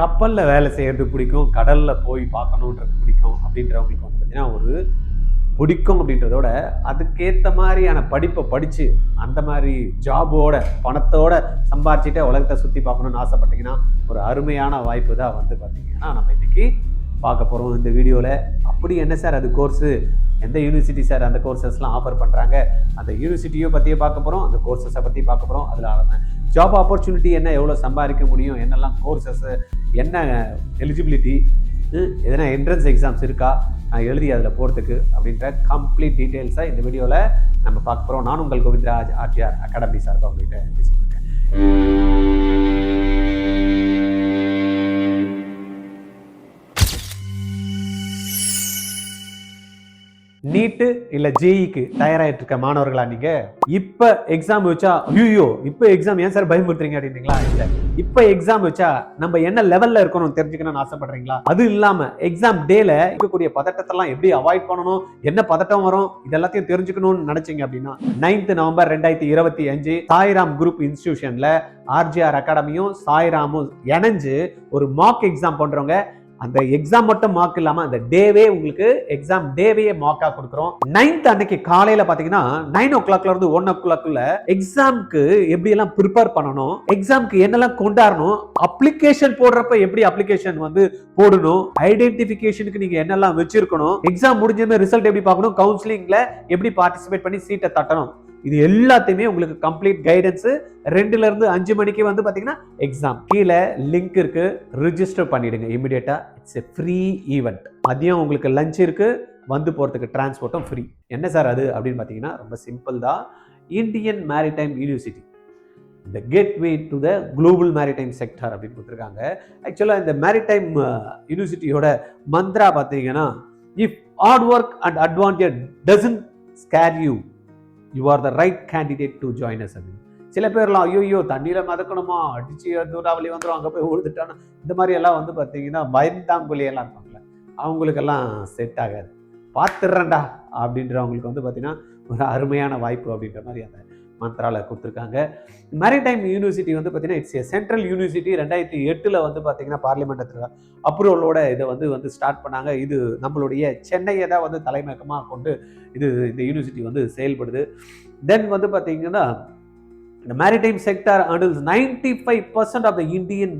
கப்பலில் வேலை செய்கிறது பிடிக்கும், கடலில் போய் பார்க்கணுன்றது பிடிக்கும் அப்படின்றவங்களுக்கு வந்து பார்த்தீங்கன்னா ஒரு பிடிக்கும் அப்படின்றதோட அதுக்கேற்ற மாதிரியான படிப்பை படித்து அந்த மாதிரி ஜாபோட பணத்தோட சம்பாரிச்சுட்டு உலகத்தை சுற்றி பார்க்கணுன்னு ஆசைப்பட்டீங்கன்னா ஒரு அருமையான வாய்ப்பு தான் வந்து பார்த்தீங்கன்னா நம்ம இன்னைக்கு பார்க்க போகிறோம் இந்த வீடியோவில். அப்படி என்ன சார் அது கோர்ஸு, எந்த யூனிவர்சிட்டி சார் அந்த கோர்சஸ்லாம் ஆஃபர் பண்ணுறாங்க, அந்த யூனிவர்சிட்டியை பற்றியே பார்க்க போகிறோம், அந்த கோர்சஸை பற்றி பார்க்க போகிறோம். அதில் ஜாப் ஆப்பர்ச்சுனிட்டி என்ன, எவ்வளோ சம்பாதிக்க முடியும், என்னெல்லாம் கோர்சஸ்ஸு, என்ன எலிஜிபிலிட்டி, எதனா என்ட்ரன்ஸ் எக்ஸாம்ஸ் இருக்கா நான் எழுதி அதில் போகிறதுக்கு அப்படின்ற கம்ப்ளீட் டீட்டெயில்ஸாக இந்த வீடியோவில் நம்ம பார்க்க போகிறோம். நான் உங்கள் கோவிந்தராஜ் ஆர்டிஆர் அகாடமி சார்பாக உங்கள்கிட்ட பேசிட்டு இருக்கேன். நீட்டு இல்ல ஜேஇக்கு தயாராகிட்டு இருக்க மாணவர்களா நீங்க? இப்ப எக்ஸாம் வச்சா ஐயோ இப்ப எக்ஸாம் ஏன் சார் பயமுறுத்துறீங்க அப்படின்றீங்களா? இல்ல, இப்ப எக்ஸாம் வச்சா நம்ம என்ன லெவல்ல இருக்கணும் தெரிஞ்சுக்கணும்னு ஆசைப்படுறீங்களா? அது இல்லாம எக்ஸாம் டேல இருக்கக்கூடிய பதட்டத்தெல்லாம் எப்படி அவாய்ட் பண்ணணும், என்ன பதட்டம் வரும், இதெல்லாத்தையும் தெரிஞ்சுக்கணும்னு நினைச்சீங்க அப்படின்னா 9th நவம்பர் 2025 சாய்ராம் குரூப் இன்ஸ்டிடியூஷன்ல ஆர்ஜிஆர் அகாடமியும் சாய்ராமும் இணைஞ்சு ஒரு மாக் எக்ஸாம் பண்றவங்க. அந்த எக்ஸாம் மட்டும் மார்க் இல்லாம அந்த டேவே உங்களுக்கு எக்ஸாம் டேவே மார்க்கா கொடுக்குறோம். 9th அன்னைக்கு காலையில பாத்தீங்கன்னா 9 o'clockல இருந்து 1 o'clockல எக்ஸாம்க்கு எப்படி எல்லாம் ப்ரிப்பேர் பண்ணணும், எக்ஸாம்க்கு என்னெல்லாம் கொண்டாடணும், அப்ளிகேஷன் போடுறப்ப எப்படி அப்ளிகேஷன் வந்து போடணும், ஐடென்டிபிகேஷனுக்கு நீங்க என்னெல்லாம் வச்சிருக்கணும், எக்ஸாம் முடிஞ்சதுமே ரிசல்ட் எப்படி பார்க்கணும், கவுன்சிலிங்ல எப்படி பார்ட்டிசிபேட் பண்ணி சீட்டை தட்டணும், இது எல்லாத்தையுமே உங்களுக்கு கம்ப்ளீட் கைடன்ஸ் 2ல இருந்து 5 மணிக்கு வந்து பாத்தீங்கன்னா எக்ஸாம். கீழே லிங்க் இருக்கு, ரிஜிஸ்டர் பண்ணிடுங்க இமிடியேட்டா. It's a free event. மதியம் உங்களுக்கு லஞ்ச் இருக்கு, வந்து போறதுக்கு டிரான்ஸ்போர்ட்டும் ஃப்ரீ. என்ன சார் அது அப்படின்னு பாத்தீங்கன்னா ரொம்ப சிம்பிள் தான். Indian maritime university the gateway to the global maritime sector அப்படின்னு கொடுத்துருக்காங்க. ஆக்சுவலா இந்த மேரிடைம் யூனிவர்சிட்டியோட மந்த்ரா பாத்தீங்கன்னா if hard work and advantage doesn't scare you, you are the right candidate to join us. அப்படின்னு சில பேர்லாம் ஐயோ தண்ணியில் மிதக்கணுமா, அடிச்சு தூராவளி வந்துடும், அங்கே போய் விழுந்துட்டானா, இந்த மாதிரி எல்லாம் வந்து பார்த்தீங்கன்னா பயந்தாங்குழியெல்லாம் இருப்பாங்கல்ல, அவங்களுக்கெல்லாம் செட் ஆகாது. பார்த்துடுறேன்டா அப்படின்றவங்களுக்கு வந்து பார்த்தீங்கன்னா ஒரு அருமையான வாய்ப்பு அப்படின்ற மாதிரி அந்த மந்த்ராவில் கொடுத்துருக்காங்க. மேரிடைம் யூனிவர்சிட்டி வந்து பார்த்தீங்கன்னா இட்ஸ் ஏ சென்ட்ரல் யூனிவர்சிட்டி. 2008 வந்து பார்த்தீங்கன்னா பார்லிமெண்ட் அப்ரூவலோட இதை வந்து ஸ்டார்ட் பண்ணாங்க. இது நம்மளுடைய சென்னையை தான் வந்து தலைமையகமாக கொண்டு இந்த யூனிவர்சிட்டி வந்து செயல்படுது. தென் வந்து பார்த்தீங்கன்னா இந்த maritime sector handles 95% of the Indian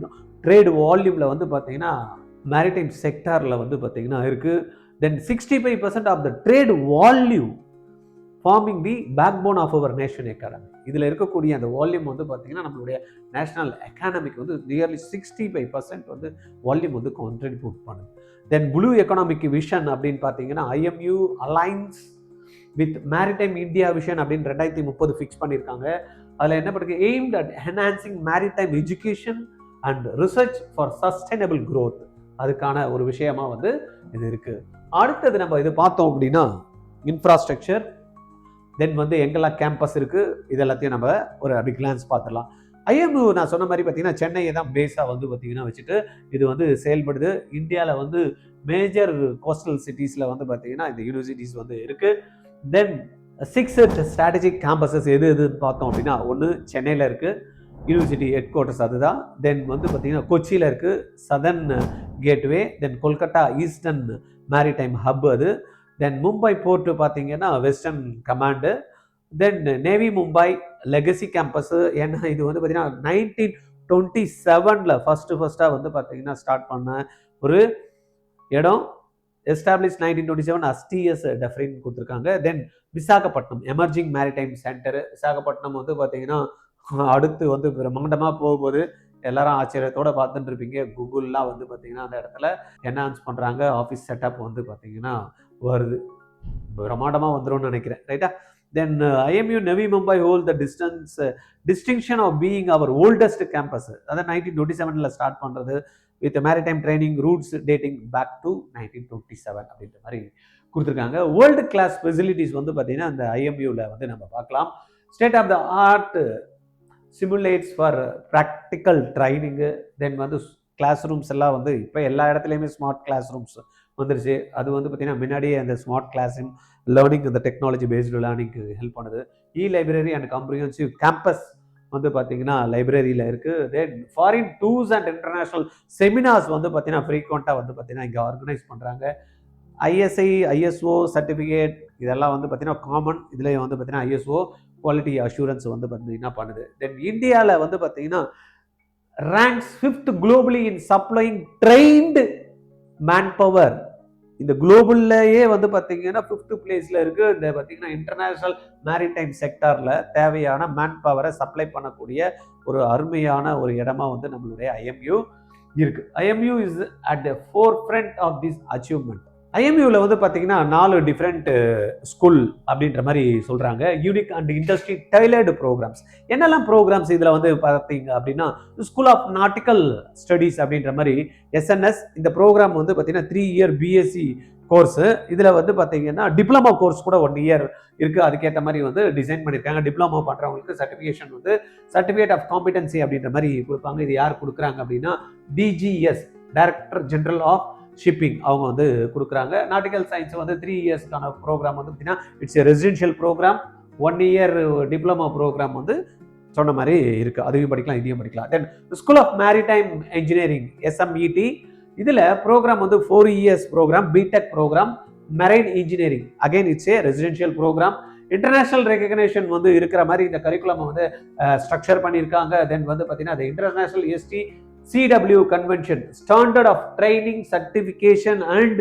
trade வால்யூமில் வந்து பார்த்தீங்கன்னா மேரிடைம் செக்டாரில் வந்து பார்த்தீங்கன்னா இருக்குது. Then 65% of the trade volume forming the backbone of our nation economy. இதில் இருக்கக்கூடிய அந்த வால்யூம் வந்து பார்த்தீங்கன்னா நம்மளுடைய நேஷனல் எக்கானமிக்கு வந்து நியர்லி 65% வந்து வால்யூம் வந்து கான்ட்ரிபியூட் பண்ணுது. தென் ப்ளூ எக்கனாமிக் விஷன் அப்படின்னு பார்த்தீங்கன்னா IMU alliance with maritime India vision அப்படின்னு 2030 ஃபிக்ஸ் பண்ணியிருக்காங்க. அதில் என்ன பண்ணுறது, aimed at enhancing maritime education and research for sustainable growth, அதுக்கான ஒரு விஷயமா வந்து இது இருக்குது. அடுத்தது நம்ம இது பார்த்தோம் அப்படின்னா இன்ஃப்ராஸ்ட்ரக்சர், தென் வந்து எங்கெல்லாம் கேம்பஸ் இருக்குது, இது எல்லாத்தையும் நம்ம ஒரு அப்படி கிளான்ஸ் பார்த்துடலாம். IMU நான் சொன்ன மாதிரி பார்த்தீங்கன்னா சென்னையை தான் பேஸாக வந்து பார்த்தீங்கன்னா வச்சுட்டு இது வந்து செயல்படுது. இந்தியாவில் வந்து மேஜர் கோஸ்டல் சிட்டிஸில் வந்து பார்த்தீங்கன்னா இந்த யூனிவர்சிட்டிஸ் வந்து இருக்குது. தென் 6 ஸ்ட்ராட்டஜிக் கேம்பஸஸ் எதுன்னு பார்த்தோம் அப்படின்னா, ஒன்று சென்னையில் இருக்குது யூனிவர்சிட்டி ஹெட் குவார்ட்டர்ஸ், அதுதான். தென் வந்து பார்த்தீங்கன்னா கொச்சியில் இருக்குது சதர்ன் கேட்வே, தென் கொல்கட்டா ஈஸ்டர்ன் மேரிடைம் ஹப் அது, தென் மும்பை போர்ட்டு பார்த்தீங்கன்னா வெஸ்டர்ன் கமாண்டு, தென் நேவி மும்பை லெகசி கேம்பஸு. ஏன்னா இது வந்து பார்த்தீங்கன்னா 1927 ஃபர்ஸ்ட்டாக வந்து பார்த்தீங்கன்னா ஸ்டார்ட் பண்ண ஒரு இடம். எஸ்டாப்ளிஷ் 1927 STS டெஃப்ரின் கொடுத்துருக்காங்க. Then Visakhapatnam emerging maritime centre. Visakhapatnam வந்து பார்த்தீங்கன்னா அடுத்து வந்து பிரம்மாண்டமாக போகும்போது எல்லாரும் ஆச்சரியத்தோடு பார்த்துட்டு இருப்பீங்க. கூகுள்லாம் வந்து பார்த்தீங்கன்னா அந்த இடத்துல என்ஹான்ஸ் பண்ணுறாங்க, ஆஃபீஸ் செட்டப் வந்து பார்த்தீங்கன்னா வருது, பிரம்மாண்டமாக வந்துடும் நினைக்கிறேன், ரைட்டா? Then IMU Navi Mumbai hold the distinction of being our oldest campus. அதாவது 1927 ஸ்டார்ட் பண்ணுறது with maritime training roots dating back to 1927 அப்படின்ற மாதிரி கொடுத்துருக்காங்க. வேர்ல்டு கிளாஸ் ஃபெசிலிட்டிஸ் வந்து பார்த்தீங்கன்னா அந்த IMUவில் வந்து நம்ம பார்க்கலாம். State of the art simulates for practical ட்ரைனிங்கு. தென் வந்து கிளாஸ் ரூம்ஸ் எல்லாம் வந்து இப்போ எல்லா இடத்துலையுமே ஸ்மார்ட் கிளாஸ் ரூம்ஸ் வந்துருச்சு. அது வந்து பார்த்தீங்கன்னா முன்னாடியே அந்த ஸ்மார்ட் கிளாஸ் லேர்னிங், அந்த டெக்னாலஜி பேஸ்டு லேர்னிங்க்கு ஹெல்ப் பண்ணுது. லைப்ரரி அண்ட் காம்ப்ரிஹென்சிவ் கேம்பஸ் வந்து பார்த்தீங்கன்னா லைப்ரரியில் இருக்குது. Then foreign tours and international seminars வந்து பார்த்தீங்கன்னா ஃப்ரீக்வெண்ட்டாக வந்து பார்த்தீங்கன்னா இங்கே ஆர்கனைஸ் பண்ணுறாங்க. ஐஎஸ்ஐ ஐஎஸ்ஓ சர்டிஃபிகேட் இதெல்லாம் வந்து பார்த்தீங்கன்னா காமன். இதில் வந்து பார்த்தீங்கன்னா ஐஎஸ்ஓ குவாலிட்டி அஷூரன்ஸ் வந்து பார்த்தீங்கன்னா பண்ணுது. தென் இந்தியாவில் வந்து பார்த்தீங்கன்னா ranks 5th globally in supplying trained manpower. இந்த குளோபல்லையே வந்து பார்த்தீங்கன்னா 5th பிளேஸ்ல இருக்கு. இந்த பார்த்தீங்கன்னா இன்டர்நேஷனல் மேரிடைம் செக்டார்ல தேவையான மேன் பவரை சப்ளை பண்ணக்கூடிய ஒரு அருமையான ஒரு இடமா வந்து நம்மளுடைய ஐஎம்யூ இருக்கு. IMU is at the forefront of this achievement. ஐஎம்யூவில் வந்து பார்த்தீங்கன்னா 4 டிஃப்ரெண்ட் ஸ்கூல் அப்படின்ற மாதிரி சொல்கிறாங்க. Unique and industry tailored programmes. என்னெல்லாம் ப்ரோக்ராம்ஸ் இதில் வந்து பார்த்தீங்க அப்படின்னா ஸ்கூல் ஆஃப் நாட்டிக்கல் ஸ்டடீஸ் அப்படின்ற மாதிரி எஸ்என்எஸ். இந்த ப்ரோக்ராம் வந்து பார்த்தீங்கன்னா 3 year பிஎஸ்சி கோர்ஸு. இதில் வந்து பார்த்தீங்கன்னா டிப்ளமா கோர்ஸ் கூட 1 year இருக்குது. அதுக்கேற்ற மாதிரி வந்து டிசைன் பண்ணியிருக்காங்க. டிப்ளமா பண்ணுறவங்களுக்கு சர்டிஃபிகேஷன் வந்து சர்டிஃபிகேட் ஆஃப் காம்பிடன்சி அப்படின்ற மாதிரி கொடுப்பாங்க. இது யார் கொடுக்குறாங்க அப்படின்னா DGS, director general of shipping, அவங்க வந்து கொடுக்குறாங்க. நாட்டிக்கல் சயின்ஸ் வந்து 3 yearsக்கான ப்ரோக்ராம் வந்து பார்த்தீங்கன்னா it's a residential programme. 1 year diploma programme வந்து சொன்ன மாதிரி இருக்குது. அதையும் படிக்கலாம், இதையும் படிக்கலாம். Then school of maritime engineering SMET. இதில் ப்ரோக்ராம் வந்து 4 years programme, BTech programme, marine engineering. Again it's a residential programme. International recognition வந்து இருக்கிற மாதிரி இந்த கரிக்குலம் வந்து ஸ்ட்ரக்சர் பண்ணியிருக்காங்க. தென் வந்து பார்த்தீங்கன்னா அது international ST CW convention, standard of training, certification and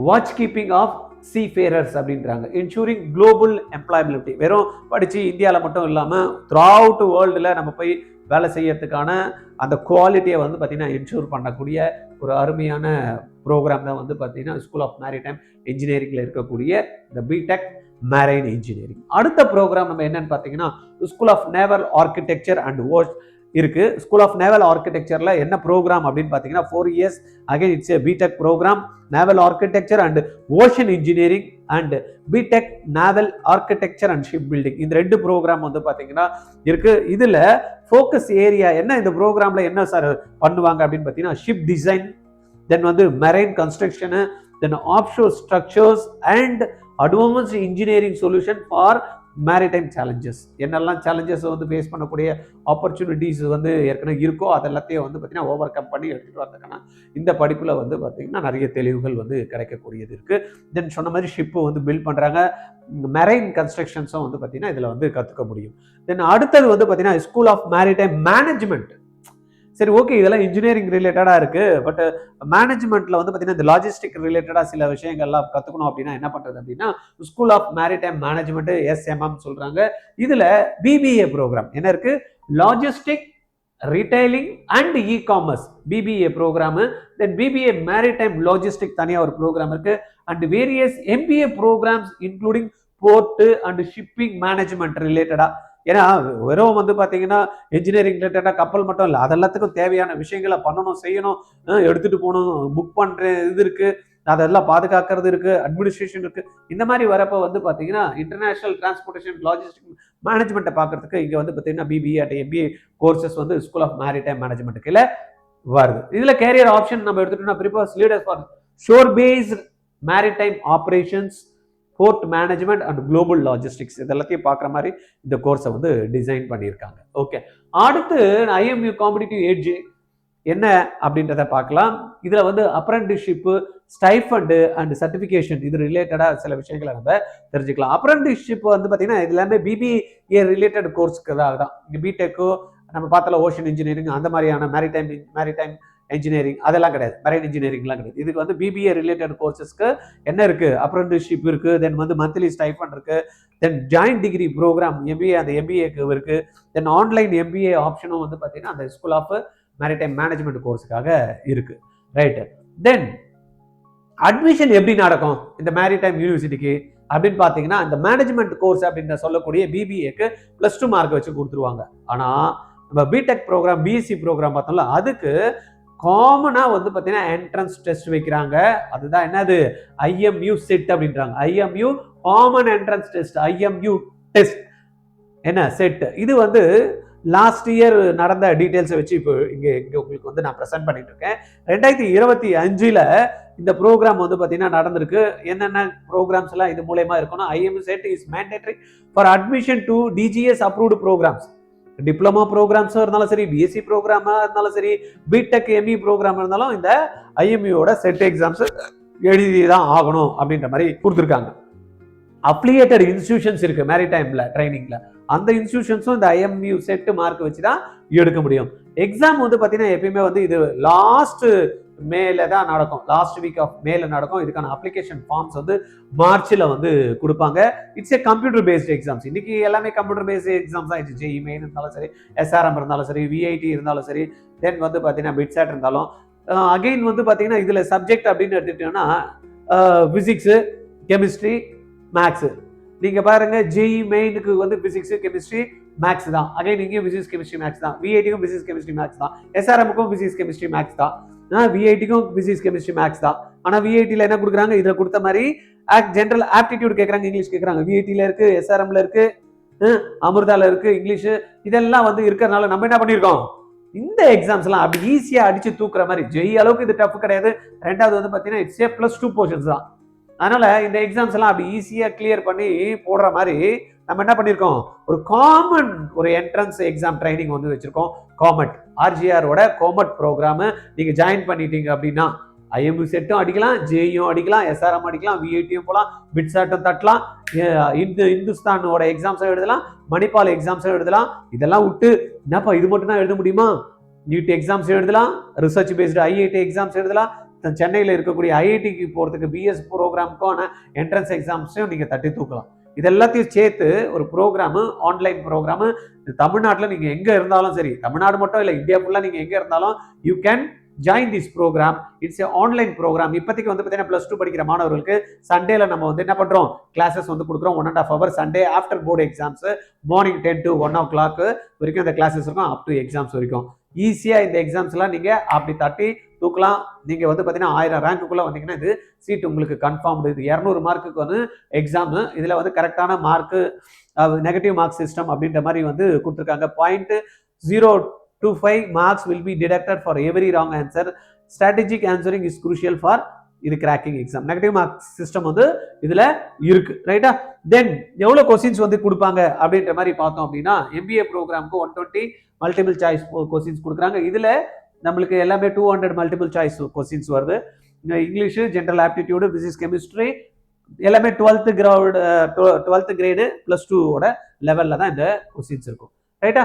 watch keeping of seafarers அப்படின்றாங்க. ensuring global employability. வெறும் படிச்சு இந்தியாவில் மட்டும் இல்லாமல் த்ரூஅவுட் வேர்ல்டில் நம்ம போய் வேலை செய்யறதுக்கான அந்த குவாலிட்டியை வந்து பார்த்தீங்கன்னா என்ஷூர் பண்ணக்கூடிய ஒரு அருமையான ப்ரோக்ராம் தான் வந்து பார்த்தீங்கன்னா ஸ்கூல் ஆஃப் மேரிடைம் இன்ஜினியரிங்கில் இருக்கக்கூடிய இந்த பிடெக் மேரைன் இன்ஜினியரிங். அடுத்த ப்ரோக்ராம் நம்ம என்னன்னு பார்த்தீங்கன்னா school of naval architecture and இருக்கு. ஸ்கூல் ஆஃப் நேவல் ஆர்கிடெக்சர்ல என்ன ப்ரோக்ராம் அப்படின்னு பார்த்தீங்கன்னா 4 years. Again it's a BTech programme. Naval architecture and ocean engineering and BTech naval architecture and ship building. இந்த 2 ப்ரோக்ராம் வந்து பார்த்தீங்கன்னா இருக்கு. இதுல ஃபோக்கஸ் ஏரியா என்ன, இந்த ப்ரோக்ராம்ல என்ன சார் பண்ணுவாங்க அப்படின்னு பார்த்தீங்கன்னா ஷிப் டிசைன், தென் வந்து marine construction, then offshore structures and advanced engineering solution for maritime challenges. என்னெல்லாம் சேலஞ்சஸ் வந்து ஃபேஸ் பண்ணக்கூடிய ஆப்பர்ச்சுனிட்டிஸ் வந்து ஏற்கனவே இருக்கோ அதெல்லாத்தையும் வந்து பார்த்தீங்கன்னா ஓவர் கம் பண்ணி எடுத்துகிட்டு வரதுக்கான இந்த படிப்பில் வந்து பார்த்தீங்கன்னா நிறைய தெளிவுகள் வந்து கிடைக்கக்கூடியது இருக்குது. தென் சொன்ன மாதிரி ஷிப்பு வந்து பில்ட் பண்ணுறாங்க. மெரைன் கன்ஸ்ட்ரக்ஷன்ஸும் வந்து பார்த்தீங்கன்னா இதில் வந்து கற்றுக்க முடியும். தென் அடுத்தது வந்து பார்த்தீங்கன்னா ஸ்கூல் ஆஃப் மேரிடைம் மேனேஜ்மெண்ட். சரி, ஓகே, இதெல்லாம் இன்ஜினியரிங் ரிலேட்டடாக இருக்குது. பட் மேனேஜ்மெண்ட்டில் வந்து பார்த்தீங்கன்னா இந்த லாஜிஸ்டிக் ரிலேட்டடாக சில விஷயங்கள்லாம் கற்றுக்கணும் அப்படின்னா என்ன பண்ணுறது அப்படின்னா school of maritime management SMM சொல்கிறாங்க. இதில் பிபிஏ ப்ரோக்ராம் என்ன இருக்குது, logistic retailing and e commerce BBA programme. Then BBA maritime logistic தனியாக ஒரு ப்ரோக்ராம் இருக்குது. And various MBA programmes including port and shipping management ரிலேட்டடாக. ஏன்னா வெறும் வந்து பார்த்தீங்கன்னா இன்ஜினியரிங் ரிலேட்டடாக கப்பல் மட்டும் இல்லை, அதெல்லாத்துக்கும் தேவையான விஷயங்களை பண்ணணும், செய்யணும், எடுத்துகிட்டு போகணும், புக் பண்ணுற இது இருக்குது, அதெல்லாம் பாதுகாக்கிறது இருக்குது, அட்மினிஸ்ட்ரேஷன் இருக்குது. இந்த மாதிரி வரப்போ வந்து பார்த்தீங்கன்னா இன்டர்நேஷனல் டிரான்ஸ்போர்ட்டேஷன் லாஜிஸ்டிக் மேனேஜ்மெண்ட்டை பார்க்கறதுக்கு இங்கே வந்து பார்த்தீங்கன்னா பிபிஏ அண்ட் எம்பிஏ கோர்சஸ் வந்து ஸ்கூல் ஆஃப் மேரிடைம் மேனேஜ்மெண்ட்டுக்கு இல்லை வருது. இதில் கேரியர் ஆப்ஷன் நம்ம எடுத்துட்டோம்னா prepares leaders for shore based maritime operations, port management and global logistics. இதெல்லாத்தையும் பார்க்குற மாதிரி இந்த கோர்ஸை வந்து டிசைன் பண்ணியிருக்காங்க. ஓகே, அடுத்து ஐஎம்யூ காம்படிட்டிவ் எட்ஜ் என்ன அப்படின்றத பார்க்கலாம். இதில் வந்து அப்ரெண்டிஸ்ஷிப்பு, ஸ்டைஃபண்டு அண்ட் சர்டிஃபிகேஷன் இது ரிலேட்டடாக சில விஷயங்களை நம்ம தெரிஞ்சுக்கலாம். அப்ரெண்டிஸ்ஷிப் வந்து பார்த்தீங்கன்னா இது எல்லாமே பிபிஏ ரிலேட்டட் கோர்ஸ்க்கு தான். இங்கே பிடெக்கோ நம்ம பார்த்தால ஓஷன் இன்ஜினியரிங் அந்த மாதிரியான மேரிடைம் இன்ஜினியரிங் அதெல்லாம் கிடையாது, மெரைன் இன்ஜினியரிங்லாம் கிடையாது. இதுக்கு வந்து பிபிஏ ரிலேட்டட் கோர்சஸ்க்கு என்ன இருக்குது, அப்ரெண்டிஸ்ஷிப் இருக்குது, தென் வந்து மந்த்லி ஸ்டைஃபண்ட் இருக்குது, தென் ஜாயின்ட் டிகிரி ப்ரோக்ராம் எம்பிஏ அந்த எம்பிஏக்கு இருக்குது, தென் ஆன்லைன் எம்பிஏ ஆப்ஷனும் வந்து பார்த்தீங்கன்னா அந்த ஸ்கூல் ஆஃப் மேரிடைம் மேனேஜ்மெண்ட் கோர்ஸுக்காக இருக்குது. ரைட்டு. தென் அட்மிஷன் எப்படி நடக்கும் இந்த மேரிடைம் யூனிவர்சிட்டிக்கு அப்படின்னு பார்த்தீங்கன்னா இந்த மேனேஜ்மெண்ட் கோர்ஸ் அப்படின்னு சொல்லக்கூடிய பிபிஏக்கு +2 மார்க் வச்சு கொடுத்துருவாங்க. ஆனால் நம்ம பிடெக் ப்ரோக்ராம் பிஎஸ்சி ப்ரோக்ராம் பார்த்தோம்ல அதுக்கு காமனாக வந்து பார்த்தீங்கன்னா என்ட்ரன்ஸ் டெஸ்ட் வைக்கிறாங்க. அதுதான் என்னது ஐஎம்யூ செட் அப்படின்றாங்க. IMU common entrance test, IMU test என்ன செட். இது வந்து லாஸ்ட் இயர் நடந்த டீட்டெயில்ஸை வச்சு இப்போ இங்கே உங்களுக்கு வந்து நான் ப்ரெசென்ட் பண்ணிட்டு இருக்கேன். 2025 இந்த ப்ரோக்ராம் வந்து பார்த்தீங்கன்னா நடந்திருக்கு. என்னென்ன ப்ரோக்ராம்ஸ் எல்லாம் இது மூலயமா இருக்கணும். IMU CET is mandatory for admission to DGS approved programmes. Diploma ப்ரோக்ராம்ஸும் இருந்தாலும் சரி, பிஎஸ்சி ப்ரோக்ராமாக இருந்தாலும் சரி, பிடெக் எம்இ ப்ரோக்ராம் இருந்தாலும் இந்த ஐஎம்யூவோட செட் எக்ஸாம்ஸ் எழுதி தான் ஆகணும் அப்படின்ற மாதிரி கொடுத்துருக்காங்க. அப்ளிகேட்டட் இன்ஸ்டிடியூஷன்ஸ் இருக்கு மேரிடைம்ல ட்ரைனிங்ல, அந்த இன்ஸ்டிடியூஷன்ஸும் இந்த ஐஎம்யூ செட் மார்க் வச்சு தான் எடுக்க முடியும். எக்ஸாம் வந்து பார்த்தீங்கன்னா எப்பயுமே வந்து இது லாஸ்ட் மேல தான் நடக்கும், லாஸ்ட் வீக் ஆஃப் மேல நடக்கும். இதுக்கான அப்ளிகேஷன் ஃபார்ம்ஸ் வந்து மார்ச்ல வந்து கொடுப்பாங்க. It's A computer based exams. இன்னைக்கு எல்லாமே கம்ப்யூட்டர் பேஸ்ட் எக்ஸாம்ஸ் தான். ஜேஇ மெயின் இருந்தாலும் சரி, எஸ்ஆர்எம் இருந்தாலும் சரி, விஐடி இருந்தாலும் சரி, தென் வந்து பார்த்தீங்கன்னா பிட்சாட் இருந்தாலும் அகைன் வந்து பார்த்தீங்கன்னா இதுல சப்ஜெக்ட் அப்படின்னு எடுத்துட்டீங்கன்னா பிசிக்ஸ், கெமிஸ்ட்ரி, மேக்ஸ். நீங்க பாருங்க ஜேஇ மெயினுக்கு வந்து பிசிக்ஸ், கெமிஸ்ட்ரி, மேக்ஸ் தான். அகைன் இங்கேயும் பிசிக்ஸ், கெமிஸ்ட்ரி, மேக்ஸ் தான். விஐடிக்கும் பிசிக்ஸ், கெமிஸ்ட்ரி, மேக்ஸ் தான். எஸ்ஆர்எம்க்கும் பிசிக்ஸ், கெமிஸ்ட்ரி, மேக்ஸ் தான். விஐடிக்கும் பிசிக்ஸ், கெமிஸ்ட்ரி, மேக்ஸ் தான். ஆனா விஐடில என்ன கொடுக்குறாங்க, இதுல கொடுத்த மாதிரி ஜெனரல் ஆப்டிடியூட் கேட்கறாங்க, இங்கிலீஷ் கேட்கறாங்க. விஐடில இருக்கு, எஸ்ஆர்எம்ல இருக்கு, அமிர்தால இருக்கு இங்கிலீஷ். இதெல்லாம் வந்து இருக்கிறதுனால நம்ம என்ன பண்ணிருக்கோம், இந்த எக்ஸாம்ஸ் எல்லாம் அப்படி ஈஸியா அடிச்சு தூக்குற மாதிரி. ஜெய் அளவுக்கு இது டஃப் கிடையாது. ரெண்டாவது வந்து பாத்தீங்கன்னா இட்ஸ் ஏ +2 போர்ஷன்ஸ் தான். அதனால இந்த எக்ஸாம்ஸ் எல்லாம் அப்படி ஈஸியா கிளியர் பண்ணி போடுற மாதிரி நம்ம என்ன பண்ணிருக்கோம், ஒரு காமன் ஒரு என்ட்ரன்ஸ் எக்ஸாம் ட்ரைனிங் வந்து வச்சிருக்கோம். காமெட் ஆர்ஜிஆரோட கோமெட் ப்ரோக்ராம் நீங்க ஜாயின் பண்ணிட்டீங்க அப்படின்னா ஐஎம்யூ செட்டும் அடிக்கலாம், ஜேயும் அடிக்கலாம், எஸ்ஆர்எம் அடிக்கலாம், விஐடியும் போகலாம், பிட்சாட்டும் தட்டலாம், இந்துஸ்தானோட எக்ஸாம்ஸும் எழுதலாம், மணிப்பால் எக்ஸாம்ஸும் எழுதலாம். இதெல்லாம் விட்டு என்னப்பா இது மட்டும் தான் எழுத முடியுமா, நீட் எக்ஸாம்ஸ் எழுதலாம், ரிசர்ச் பேஸ்டு ஐஐடி எக்ஸாம்ஸ் எழுதலாம், சென்னையில் இருக்கக்கூடிய ஐஐடிக்கு போகிறதுக்கு பிஎஸ் ப்ரோக்ராமுக்கான என்ட்ரன்ஸ் எக்ஸாம்ஸையும் நீங்கள் தட்டி தூக்கலாம். இதெல்லாத்தையும் சேர்த்து ஒரு ப்ரோக்ராமு, ஆன்லைன் ப்ரோக்ராமு, தமிழ்நாட்டில் நீங்கள் எங்கே இருந்தாலும் சரி, தமிழ்நாடு மட்டும் இல்லை இந்தியா ஃபுல்லாக நீங்கள் எங்கே இருந்தாலும் you can join this programme. It's a online programme. இப்போதைக்கு வந்து பார்த்தீங்கன்னா +2 படிக்கிற மாணவர்களுக்கு சண்டேல நம்ம வந்து என்ன பண்ணுறோம், கிளாஸஸ் வந்து கொடுக்குறோம். 1.5 hour Sunday after board exams, morning 10 to 1 o'clock வரைக்கும் இந்த கிளாஸஸ் இருக்கும், அப் டு எக்ஸாம்ஸ் வரைக்கும். ஈஸியாக இந்த எக்ஸாம்ஸ்லாம் நீங்கள் அப்படி தட்டி தூக்கலாம். நீங்கள் வந்து பார்த்தீங்கன்னா 1000 ரேங்க்குள்ளே வந்தீங்கன்னா இது சீட் உங்களுக்கு கன்ஃபார்ம்டு. இது 200 மார்க்குக்கு வந்து எக்ஸாமு. இதில் வந்து கரெக்டான மார்க்கு, நெகட்டிவ் மார்க் சிஸ்டம் அப்படின்ற மாதிரி வந்து கொடுத்துருக்காங்க. 0.025 marks will be deducted for every wrong answer. Strategic answering is crucial for இது cracking exam. Negative marks system வந்து இதுல இருக்கு, ரைட்டா. தென் எவ்வளவு கொஸ்டின்ஸ் வந்து கொடுப்பாங்க அப்படின்ற மாதிரி பார்த்தோம் அப்படின்னா, எம்பிஏ ப்ரோக்ராமுக்கு 120 மல்டிபிள் சாய்ஸ் கொஸ்டின்ஸ் கொடுக்குறாங்க. இதுல நம்மளுக்கு எல்லாமே 200 மல்டிபிள் சாய்ஸ் கொஸ்டின்ஸ் வருது. English, general aptitude, physics, chemistry எல்லாமே 12th கிரேடு +2 லெவல்ல தான் இந்த கொஸ்டின்ஸ் இருக்கும், ரைட்டா.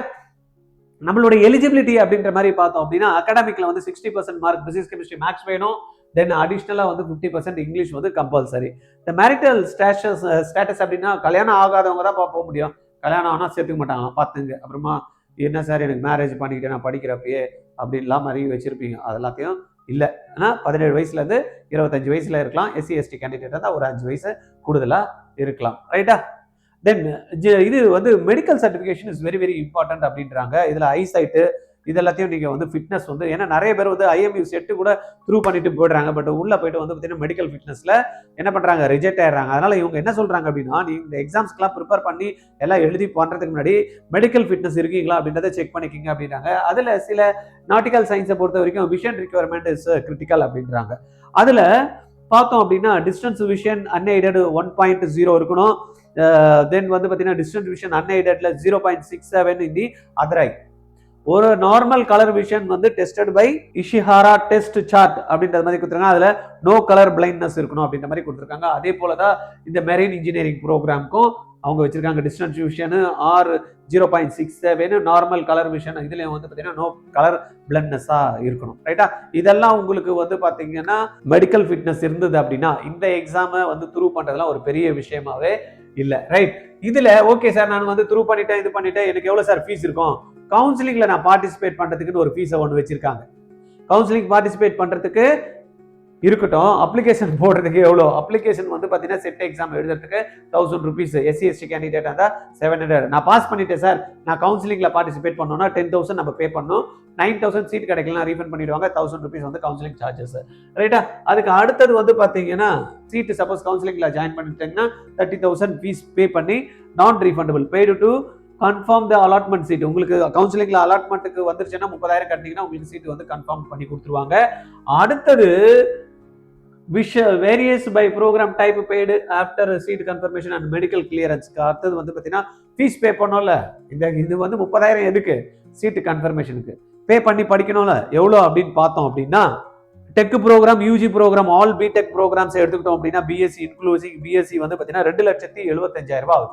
நம்மளோட எலிஜிபிலிட்டி அப்படின்ற மாதிரி பார்த்தோம் அப்படின்னா, அகாடமிக்ல வந்து 60% மார்க் பிசிக்ஸ், கெமிஸ்ட்ரி, மேக்ஸ் வேணும். தென் அடிஷ்னலா வந்து 50% இங்கிலீஷ் வந்து கம்பல்சரி. இந்த மேரிட்டல் ஸ்டேட்டஸ் அப்படின்னா கல்யாணம் ஆகாதவங்க தான் போக முடியும். கல்யாணம் ஆனால் சேர்த்துக்க மாட்டாங்க, பார்த்துங்க. அப்புறமா என்ன சார் எனக்கு மேரேஜ் பண்ணிக்கிட்டே நான் படிக்கிறப்பயே அப்படின்லாம் மாதிரி வச்சிருப்பீங்க. அதெல்லாத்தையும் இல்லை. ஆனால் 17 வயசுலேருந்து 25 வயசுல இருக்கலாம். எஸ்சி எஸ்டி கேண்டிடேட் தான் ஒரு 5 வயசு கூடுதலாக இருக்கலாம், ரைட்டா. தென் இது வந்து medical certification is very very important அப்படின்றாங்க. இதில் ஐசைட்டு இதெல்லாத்தையும் நீங்கள் வந்து ஃபிட்னஸ் வந்து, ஏன்னா நிறைய பேர் வந்து ஐஎம்யூ செட்டு கூட த்ரூ பண்ணிட்டு போயிடுறாங்க. பட் உள்ளே போயிட்டு வந்து பார்த்தீங்கன்னா மெடிக்கல் ஃபிட்னஸில் என்ன பண்ணுறாங்க, ரிஜெக்ட் ஆயிடுறாங்க. அதனால இவங்க என்ன சொல்கிறாங்க அப்படின்னா, நீங்கள் இந்த எக்ஸாம்ஸ்க்குலாம் ப்ரிப்பேர் பண்ணி எல்லாம் எழுதி பண்ணுறதுக்கு முன்னாடி மெடிக்கல் ஃபிட்னஸ் இருக்கீங்களா அப்படின்றத செக் பண்ணிக்கிங்க அப்படின்றாங்க. அதில் சில நாட்டிக்கல் சயின்ஸை பொறுத்த வரைக்கும் விஷன் ரிக்வயர்மெண்ட் இஸ் கிரிட்டிக்கல் அப்படின்றாங்க. அதில் பார்த்தோம் அப்படின்னா டிஸ்டன்ஸ் விஷன் அன்எய்டட் 1.0 இருக்கணும். தென் வந்து பார்த்தீங்கன்னா டிஸ்டன்ஸ் விஷன் அன்எய்டட்ல 0.67 இன் தி அதர் ஐ. ஒரு நார்மல் கலர் விஷன் வந்து tested by Ishihara test chart அப்படின்ற மாதிரி கொடுத்துருக்காங்க. அதுல நோ கலர் பிளைண்ட்னஸ் இருக்கணும் அப்படின்ற மாதிரி கொடுத்துருக்காங்க. அதே போலதான் இந்த மெரைன் இன்ஜினியரிங் ப்ரோக்ராம்க்கும் அவங்க வச்சிருக்காங்க distance vision or 0.67 normal colour vision. இதுல வந்து பாத்தீங்கன்னா நோ கலர் பிளைண்ட்னஸா இருக்கணும், ரைட்டா. இதெல்லாம் உங்களுக்கு வந்து பாத்தீங்கன்னா மெடிக்கல் ஃபிட்னஸ் இருந்தது அப்படின்னா இந்த எக்ஸாமை வந்து த்ரூ பண்றதுலாம் ஒரு பெரிய விஷயமாவே இல்ல, ரைட். இதுல ஓகே சார் நான் வந்து த்ரூ பண்ணிட்டேன், இது பண்ணிட்டேன், எனக்கு எவ்வளவு சார் ஃபீஸ் இருக்கும், கவுன்சிலிங்ல நான் பார்ட்டிசிபேட் பண்றதுக்குன்னு ஒரு ஃபீஸை ஒன்று வச்சிருக்காங்க. கவுன்சிலிங் பார்ட்டிசிபேட் பண்றதுக்கு இருக்கட்டும், அப்ளிகேஷன் போடுறதுக்கு எவ்வளோ, அப்ளிகேஷன் வந்து பார்த்தீங்கன்னா செட் எக்ஸாம் எழுதுறதுக்கு 1000 rupees, எஸ்சி எஸ்டி கேண்டிடேட் இருந்தால் 700. நான் பாஸ் பண்ணிட்டேன் சார், நான் கவுன்சிலிங்ல பார்ட்டிசிபேட் பண்ணோம்னா 10,000 நம்ம பே பண்ணணும். 9,000 சீட் கிடைக்கலாம், ரீஃபண்ட் பண்ணிடுவாங்க. 1000 rupees வந்து கவுன்சிலிங் சார்ஜஸ், ரைட்டா. அதுக்கு அடுத்தது வந்து பார்த்தீங்கன்னா சீட்டு சப்போஸ் கவுன்சிலிங்ல ஜாயின் பண்ணிட்டீங்கன்னா 30,000 ஃபீஸ் பே பண்ணி non refundable paid to confirm the allotment seat. உங்களுக்கு கவுன்சிலிங்ல அலாட்மெண்ட்டுக்கு வந்துருச்சுன்னா 30,000 கட்டினீங்கன்னா உங்களுக்கு சீட் வந்து கன்ஃபார்ம் பண்ணி கொடுத்துருவாங்க. அடுத்தது which varies by programme type paid after seat confirmation and medical கிளியரன்ஸ்க்கு அடுத்தது வந்து பார்த்தீங்கன்னா ஃபீஸ் பே பண்ணோம்ல. இது வந்து 30,000 எதுக்கு? சீட்டு கன்ஃபர்மேஷனுக்கு பே பண்ணி படிக்கணும்ல. எவ்வளோ அப்படின்னு பார்த்தோம் அப்படின்னா, tech programme, UG programme, all BTech programmes எடுத்துக்கிட்டோம் அப்படின்னா பிஎஸ்சி இன்க்ளூசிவ் பிஎஸ்சி வந்து பார்த்தீங்கன்னா 2,75,000 ஆகுது.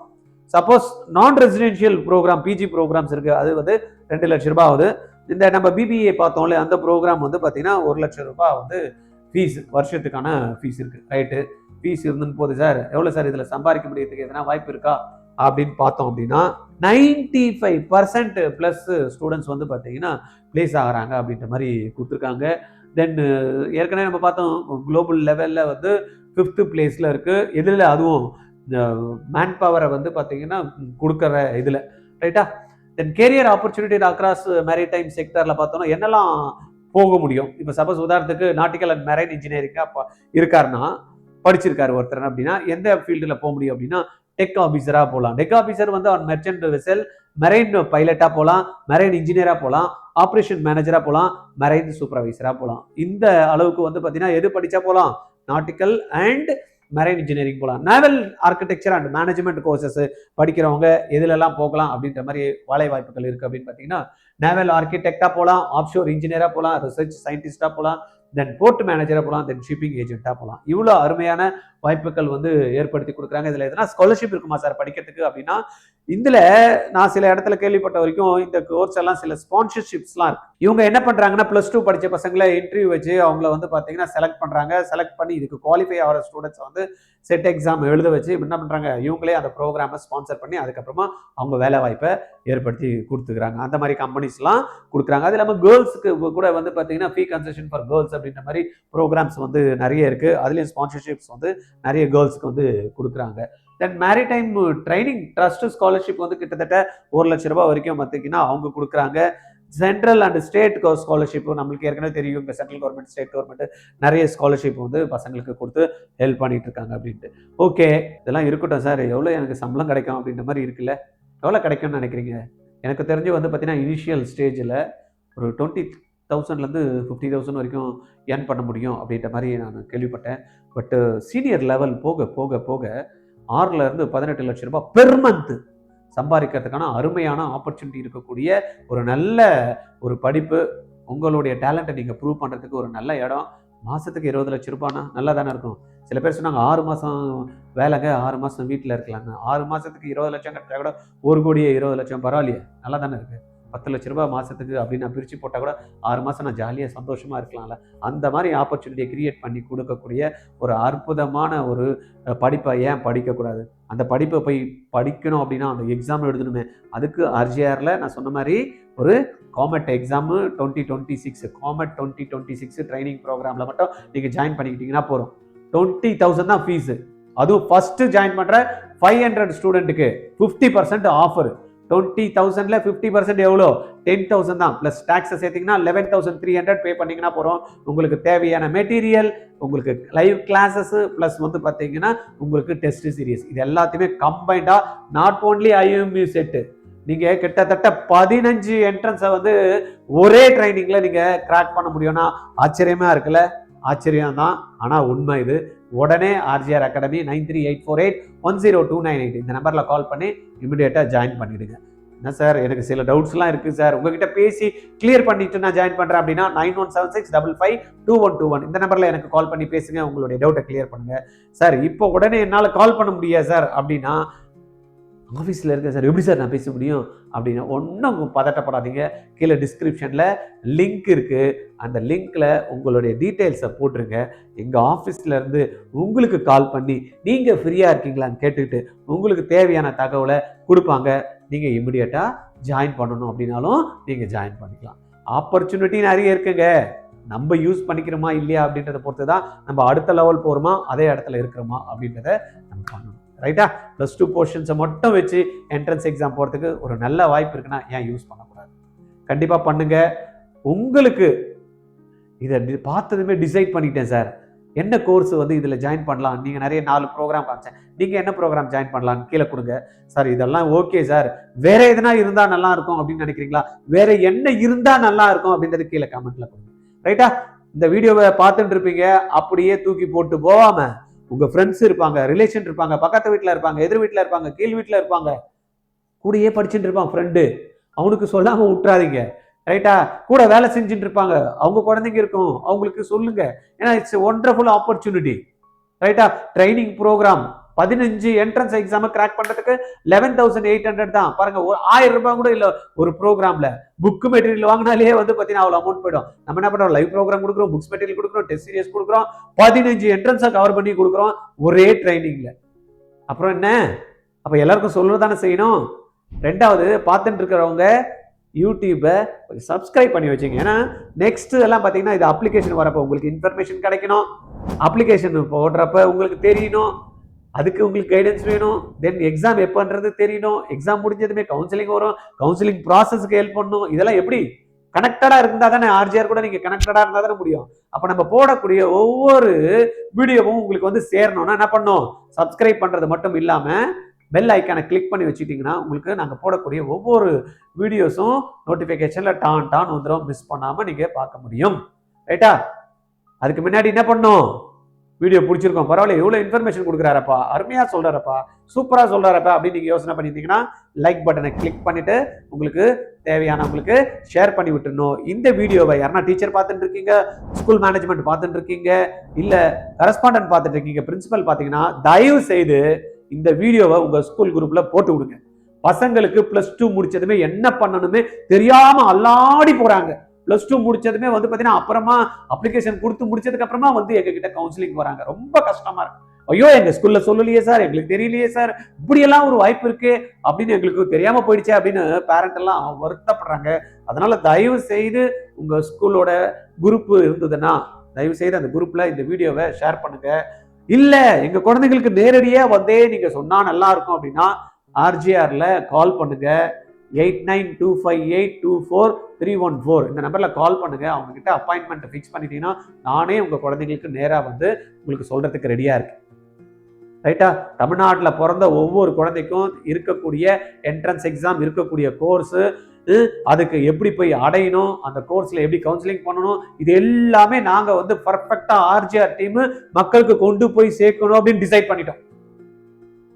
சப்போஸ் நான் ரெசிடென்ஷியல் ப்ரோக்ராம் பிஜி ப்ரோக்ராம்ஸ் இருக்கு, அது வந்து 2 லட்சம் ரூபாய் ஆகுது. இந்த நம்ம பிபிஏ பார்த்தோம்ல, அந்த ப்ரோக்ராம் வந்து பார்த்தீங்கன்னா 1 லட்சம் ரூபாய் வந்து ஃபீஸ், வருஷத்துக்கான ஃபீஸ் இருக்கு. ரைட்டு, ஃபீஸ் இருந்துன்னு போகுது சார், எவ்வளோ சார் இதில் சம்பாதிக்க முடியறதுக்கு எதனா வாய்ப்பு இருக்கா அப்படின்னு பார்த்தோம் அப்படின்னா 95% ப்ளஸ் ஸ்டூடெண்ட்ஸ் வந்து பார்த்தீங்கன்னா பிளேஸ் ஆகிறாங்க அப்படின்ற மாதிரி கொடுத்துருக்காங்க. தென் ஏற்கனவே நம்ம பார்த்தோம் குளோபல் லெவலில் வந்து 5th பிளேஸில் இருக்குது. எதில் அதுவும் இந்த மேன் பவரை வந்து பார்த்தீங்கன்னா கொடுக்குற இதில். ரைட்டா? தென் கேரியர் ஆப்பர்ச்சுனிட்டி அக்ராஸ் மேரிடைம் செக்டரில் பார்த்தோம்னா என்னெல்லாம் போக முடியும். இப்போ சப்போஸ் உதாரணத்துக்கு நாட்டிக்கல் அண்ட் மெரைன் இன்ஜினியரிங்காக இருக்காருன்னா, படிச்சிருக்காரு ஒருத்தர் அப்படின்னா எந்த ஃபீல்டில் போக முடியும் அப்படின்னா டெக் ஆஃபீஸராக போகலாம். டெக் ஆஃபீஸர் வந்து அவன் மெர்ச்சன்ட் வெசல், மெரைன் பைலட்டாக போகலாம், மெரைன் இன்ஜினியராக போகலாம், ஆப்ரேஷன் மேனேஜராக போகலாம், மெரைன் சூப்பர்வைசராக போகலாம். இந்த அளவுக்கு வந்து பார்த்தீங்கன்னா எது படித்தா போகலாம்? நாட்டிக்கல் அண்ட் மெரைன் இன்ஜினியரிங் போகலாம். Naval architecture and management courses படிக்கிறவங்க எதுலெல்லாம் போகலாம் அப்படின்ற மாதிரி வேலை வாய்ப்புகள் இருக்குது அப்படின்னு பார்த்தீங்கன்னா, நேவல் ஆர்கிடெக்டாக போகலாம், ஆப்ஷோர் இன்ஜினியராக போகலாம், ரிசர்ச் சயின்டிஸ்டாக போகலாம், தென் போர்ட் மேனேஜராக போகலாம், தென் ஷிப்பிங் ஏஜென்ட்டாக போகலாம். இவ்வளோ அருமையான வாய்ப்புகள் வந்து ஏற்படுத்தி கொடுக்குறாங்க. இதில் எதனா ஸ்காலர்ஷிப் இருக்குமா சார் படிக்கிறதுக்கு அப்படின்னா, இதில் நான் சில இடத்துல கேள்விப்பட்ட வரைக்கும் இந்த கோர்ஸ் எல்லாம் சில ஸ்பான்சர்ஷிப்ஸ்லாம் இருக்கு. இவங்க என்ன பண்ணுறாங்கன்னா, +2 படித்த பசங்களை இன்டர்வியூ வச்சு அவங்கள வந்து பார்த்தீங்கன்னா செலக்ட் பண்ணுறாங்க. செலக்ட் பண்ணி இதுக்கு குவாலிஃபை ஆகிற ஸ்டூடெண்ட்ஸ் வந்து செட் எக்ஸாம் எழுத வச்சு என்ன பண்ணுறாங்க, இவங்களே அந்த ப்ரோக்ராமை ஸ்பான்சர் பண்ணி அதுக்கப்புறமா அவங்க வேலை வாய்ப்பை ஏற்படுத்தி கொடுத்துக்கிறாங்க. அந்த மாதிரி கம்பெனிஸ்லாம் கொடுக்குறாங்க. அது இல்லாமல் கேர்ள்ஸுக்கு கூட வந்து பார்த்தீங்கன்னா ஃபீ கன்செஷன் ஃபார் கேர்ள்ஸ் அப்படின்ற மாதிரி ப்ரோக்ராம்ஸ் வந்து நிறைய இருக்குது. அதுலேயும் ஸ்பான்சர்ஷிப்ஸ் வந்து நிறைய கேர்ள்ஸுக்கு வந்து கொடுக்குறாங்க. தென் மேரிடைம் ட்ரைனிங் ட்ரஸ்ட் ஸ்காலர்ஷிப் வந்து கிட்டத்தட்ட 1 லட்சம் ரூபாய் வரைக்கும் பார்த்தீங்கன்னா அவங்க கொடுக்குறாங்க. சென்ட்ரல் அண்ட் ஸ்டேட் ஸ்காலர்ஷிப் நம்மளுக்கு ஏற்கனவே தெரியும். இந்த சென்ட்ரல் கவர்மெண்ட், ஸ்டேட் கவர்மெண்ட் நிறைய ஸ்காலர்ஷிப் வந்து பசங்களுக்கு கொடுத்து ஹெல்ப் பண்ணிட்டு இருக்காங்க அப்படின்ட்டு. ஓகே, இதெல்லாம் இருக்கட்டும் சார், எவ்வளோ எனக்கு சம்பளம் கிடைக்கும் அப்படின்ற மாதிரி இருக்குல்ல, எவ்வளோ கிடைக்கும்னு நினைக்கிறீங்க? எனக்கு தெரிஞ்சு வந்து பார்த்தீங்கன்னா இனிஷியல் ஸ்டேஜில் ஒரு 20,000லேருந்து 50,000 வரைக்கும் ஏர்ன் பண்ண முடியும் அப்படின்ற மாதிரி நான் கேள்விப்பட்டேன். பட்டு சீனியர் லெவல் போக போக போக 6லேருந்து 18 லட்சம் ரூபாய் பெர் மந்த் சம்பாதிக்கிறதுக்கான அருமையான ஆப்பர்ச்சுனிட்டி இருக்கக்கூடிய ஒரு நல்ல ஒரு படிப்பு. உங்களுடைய டேலண்ட்டை நீங்கள் ப்ரூவ் பண்ணுறதுக்கு ஒரு நல்ல இடம். மாதத்துக்கு 20 லட்சம் ரூபாய்னா நல்லா தானே இருக்கும். சில பேர் சொன்னாங்க 6 மாதம் வேலைங்க, 6 மாதம் வீட்டில் இருக்கலாங்க. 6 மாதத்துக்கு 20 லட்சம் கட்டினா கூட 1,20,00,000 பரவாயில்லையே, நல்லா தானே இருக்குது. 10 லட்ச ரூபாய் மாதத்துக்கு அப்படின்னு நான் பிரித்து போட்டால் கூட 6 மாதம் நான் ஜாலியாக சந்தோஷமாக இருக்கலாம்ல. அந்த மாதிரி ஆப்பர்ச்சுனிட்டியை கிரியேட் பண்ணி கொடுக்கக்கூடிய ஒரு அற்புதமான ஒரு படிப்பை ஏன் படிக்கக்கூடாது? அந்த படிப்பை போய் படிக்கணும் அப்படின்னா அந்த எக்ஸாம் எழுதணுமே. அதுக்கு ஆர்ஜிஆரில் நான் சொன்ன மாதிரி ஒரு காமெட் எக்ஸாமு 2026 காமெட் 2026 ட்ரைனிங் ப்ரோக்ராமில் மட்டும் நீங்கள் ஜாயின் பண்ணிக்கிட்டீங்கன்னா போகிறோம். 20,000 தான் ஃபீஸு. அதுவும் ஃபஸ்ட்டு ஜாயின் பண்ணுற 500 ஸ்டூடெண்ட்டுக்கு 50% ஆஃபர். 20,000ல் 50% எவ்வளோ? 10,000 தான். ப்ளஸ் டேக்ஸை சேர்த்திங்கன்னா 11,300 பே பண்ணிங்கன்னா போகிறோம். உங்களுக்கு தேவையான மெட்டீரியல், உங்களுக்கு லைவ் கிளாஸஸ், ப்ளஸ் வந்து பார்த்தீங்கன்னா உங்களுக்கு டெஸ்ட் சீரியஸ், இது எல்லாத்தையுமே கம்பைண்டாக நாட் ஓன்லி ஐஎம்யூ செட்டு. நீங்கள் கிட்டத்தட்ட 15 என்ட்ரன்ஸை வந்து ஒரே ட்ரைனிங்கில் நீங்கள் கிராக் பண்ண முடியும்னா ஆச்சரியமாக இருக்குல்ல? ஆச்சரியம் தான், ஆனால் உண்மை இது. உடனே ஆர்ஜிஆர் அகாடமி 9384810298 இந்த நம்பரில் கால் பண்ணி இமிடியேட்டாக ஜாயின் பண்ணிவிடுங்க. என்ன சார், எனக்கு சில டவுட்ஸ்லாம் இருக்குது சார், உங்ககிட்ட பேசி கிளியர் பண்ணிவிட்டு நான் ஜாயின் பண்ணுறேன் அப்படின்னா 9176552121 இந்த நம்பரில் எனக்கு கால் பண்ணி பேசுங்க. உங்களுடைய டவுட்டை கிளியர் பண்ணுங்கள். சார் இப்போ உடனே என்னால் கால் பண்ண முடியாது சார் அப்படின்னா, ஆஃபீஸில் இருக்கேன் சார், எப்படி சார் நான் பேச முடியும் அப்படின்னா ஒன்றும் பதட்டப்படாதீங்க. கீழே டிஸ்கிரிப்ஷனில் லிங்க் இருக்குது. அந்த லிங்க்கில் உங்களுடைய டீட்டெயில்ஸை போட்டுருங்க. எங்கள் ஆஃபீஸ்லேருந்து உங்களுக்கு கால் பண்ணி நீங்கள் ஃப்ரீயாக இருக்கீங்களான்னு கேட்டுக்கிட்டு உங்களுக்கு தேவையான தகவலை கொடுப்பாங்க. நீங்கள் இமிடியேட்டாக ஜாயின் பண்ணணும் அப்படின்னாலும் நீங்கள் ஜாயின் பண்ணிக்கலாம். ஆப்பர்ச்சுனிட்டி நிறைய இருக்குங்க. நம்ம யூஸ் பண்ணிக்கிறோமா இல்லையா அப்படின்றத பொறுத்து தான் நம்ம அடுத்த லெவல் போகிறோமா, அதே இடத்துல இருக்கிறோமா அப்படின்றத நம்ம பண்ணணும். ரைட்டா? +2 போர்ஷன்ஸை மட்டும் வச்சு என்ட்ரன்ஸ் எக்ஸாம் போகிறதுக்கு ஒரு நல்ல வாய்ப்பு இருக்குன்னா ஏன் யூஸ் பண்ணக்கூடாது? கண்டிப்பாக பண்ணுங்க. உங்களுக்கு இதை பார்த்ததுமே டிசைட் பண்ணிட்டேன் சார், என்ன கோர்ஸ் வந்து இதில் ஜாயின் பண்ணலாம். நீங்கள் நிறைய 4 ப்ரோக்ராம் காமிச்சேன், நீங்கள் என்ன ப்ரோக்ராம் ஜாயின் பண்ணலான்னு கீழே கொடுங்க. சார் இதெல்லாம் ஓகே சார், வேற எதுனா இருந்தால் நல்லா இருக்கும் அப்படின்னு நினைக்கிறீங்களா? வேற என்ன இருந்தால் நல்லா இருக்கும் அப்படின்றது கீழே கமெண்ட்ல கொடுங்க. ரைட்டா? இந்த வீடியோவை பார்த்துட்டு இருப்பீங்க, அப்படியே தூக்கி போட்டு போகாம உங்க ஃப்ரெண்ட்ஸ் இருப்பாங்க, ரிலேஷன் இருப்பாங்க, பக்கத்து வீட்டுல இருப்பாங்க, எதிர் வீட்டுல இருப்பாங்க, கீழ் வீட்டுல இருப்பாங்க, கூடயே படிச்சுட்டு இருப்பான் ஃப்ரெண்டு, அவனுக்கு சொல்லாம விட்டுறாதீங்க. ரைட்டா? கூட வேலை செஞ்சுட்டு இருப்பாங்க, அவங்க குழந்தைங்க இருக்கும், அவங்களுக்கு சொல்லுங்க. ஏன்னா இட்ஸ் ஒண்டர்ஃபுல் ஆப்பர்ச்சுனிட்டி. ரைட்டா? Training programme 15 entrance exam crack பண்றதுக்கு 11,800 தான். பாருங்க, ஒரு 1000 ரூபாய் கூட இல்ல ஒரு ப்ரோக்ராம்ல. புக் மெட்டீரியல் வாங்கினாலே வந்து பாத்தீங்கன்னா அவ்வளவு அமௌண்ட் போயிடும். நம்ம என்ன பண்றோம்? லைவ் ப்ரோக்ராம் கொடுக்குறோம், புக்ஸ் மெட்டீரியல் கொடுக்குறோம், டெஸ்ட் சீரியஸ் கொடுக்குறோம், 15 என்ட்ரன்ஸை கவர் பண்ணி கொடுக்குறோம் ஒரே ட்ரைனிங்ல. அப்புறம் என்ன? அப்ப எல்லாருக்கும் சொல்றதானே செய்யணும். ரெண்டாவது, பார்த்துட்டு இருக்கிறவங்க யூடியூபை சப்ஸ்கிரைப் பண்ணி வச்சுங்க. ஏன்னா நெக்ஸ்ட் எல்லாம் பார்த்தீங்கன்னா இது அப்ளிகேஷன் வரப்போ உங்களுக்கு இன்ஃபர்மேஷன் கிடைக்கணும், அப்ளிகேஷன் போடுறப்ப உங்களுக்கு தெரியணும், அதுக்கு உங்களுக்கு கைடன்ஸ் வேணும். தென் எக்ஸாம் எப்போன்றது தெரியணும், எக்ஸாம் முடிஞ்சதுமே கவுன்சிலிங் வரும், கவுன்சிலிங் ப்ராசஸ்க்கு ஹெல்ப் பண்ணணும். இதெல்லாம் எப்படி கனெக்டடா இருந்தா தானே, ஆர்ஜிஆர் கூட நீங்க கனெக்டடா இருந்தா தானே முடியும். அப்ப நம்ம போடக்கூடிய ஒவ்வொரு வீடியோவும் உங்களுக்கு வந்து சேரணும்னா என்ன பண்ணும்? சப்ஸ்கிரைப் பண்றது மட்டும் இல்லாம பெல் ஐக்கானை கிளிக் பண்ணி வச்சுட்டீங்கன்னா உங்களுக்கு நாங்கள் போடக்கூடிய ஒவ்வொரு வீடியோஸும் நோட்டிஃபிகேஷனில் டான் வந்துடும், மிஸ் பண்ணாமல் நீங்கள் பார்க்க முடியும். ரைட்டா? அதுக்கு முன்னாடி என்ன பண்ணும்? வீடியோ பிடிச்சிருக்கோம், பரவாயில்ல, எவ்வளோ இன்ஃபர்மேஷன் கொடுக்குறாரப்பா, அருமையாக சொல்கிறாரப்பா, சூப்பராக சொல்கிறாரப்பா அப்படின்னு நீங்கள் யோசனை பண்ணியிருந்தீங்கன்னா லைக் பட்டனை கிளிக் பண்ணிவிட்டு உங்களுக்கு தேவையானவங்களுக்கு ஷேர் பண்ணி விட்டுருணும். இந்த வீடியோவை யாருன்னா டீச்சர் பார்த்துட்டு இருக்கீங்க, ஸ்கூல் மேனேஜ்மெண்ட் பார்த்துட்டு இருக்கீங்க, இல்லை கரஸ்பாண்டன்ட் பார்த்துட்டு இருக்கீங்க, பிரின்சிபல் பார்த்தீங்கன்னா தயவு செய்து இந்த வீடியோவை உங்க ஸ்கூல் குரூப்ல போட்டு விடுங்க. பசங்களுக்கு +2 முடிச்சதுமே என்ன பண்ணணுமே தெரியாம அல்லாடி போறாங்க. +2 முடிச்சதுமே வந்து பாத்தீங்கன்னா அப்புறமா அப்ளிகேஷன் கொடுத்து முடிச்சதுக்கு அப்புறமா வந்து எங்க கிட்ட கவுன்சிலிங் வராங்க. ரொம்ப கஷ்டமா இருக்கு. ஐயோ, எங்க ஸ்கூல்ல சொல்லலையே சார், எங்களுக்கு தெரியலையே சார், இப்படி எல்லாம் ஒரு வாய்ப்பு இருக்கு அப்படின்னு எங்களுக்கு தெரியாம போயிடுச்சே அப்படின்னு பேரண்ட் எல்லாம் வருத்தப்படுறாங்க. அதனால தயவு செய்து உங்க ஸ்கூலோட குரூப் இருந்ததுன்னா தயவு செய்து அந்த குரூப்ல இந்த வீடியோவை ஷேர் பண்ணுங்க. இல்ல எங்க குழந்தைங்களுக்கு நேரடியா வந்தே நீங்க சொன்னா நல்லா இருக்கும் அப்படின்னா ஆர்ஜிஆர்ல கால் பண்ணுங்க. 8925824314 இந்த நம்பர்ல கால் பண்ணுங்க. அவங்க கிட்ட அப்பாயின்மெண்ட் ஃபிக்ஸ் பண்ணிட்டீங்கன்னா நானே உங்க குழந்தைங்களுக்கு நேரா வந்து உங்களுக்கு சொல்றதுக்கு ரெடியா இருக்கு. ரைட்டா? தமிழ்நாட்டில் பிறந்த ஒவ்வொரு குழந்தைக்கும் இருக்கக்கூடிய என்ட்ரன்ஸ் எக்ஸாம், இருக்கக்கூடிய கோர்ஸ், அதுக்கு எப்படி போய் அடையணும், அந்த கோர்ஸ்ல எப்படி கவுன்சிலிங் பண்ணணும், இது எல்லாமே நாங்க வந்து பர்ஃபெக்டா ஆர்ஜிஆர் டீம் மக்களுக்கு கொண்டு போய் சேர்க்கணும் அப்படின்னு டிசைட் பண்ணிட்டோம்.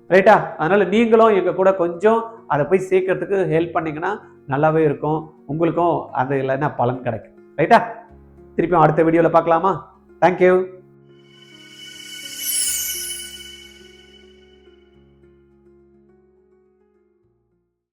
ரைட்டா? அதனால நீங்களும் எங்க கூட கொஞ்சம் அதை போய் சேர்க்கறதுக்கு ஹெல்ப் பண்ணீங்கன்னா நல்லாவே இருக்கும், உங்களுக்கும் அந்த இல்லைன்னா பலன் கிடைக்கும். ரைட்டா? திருப்பியும் அடுத்த வீடியோல பார்க்கலாமா? தேங்க்யூ.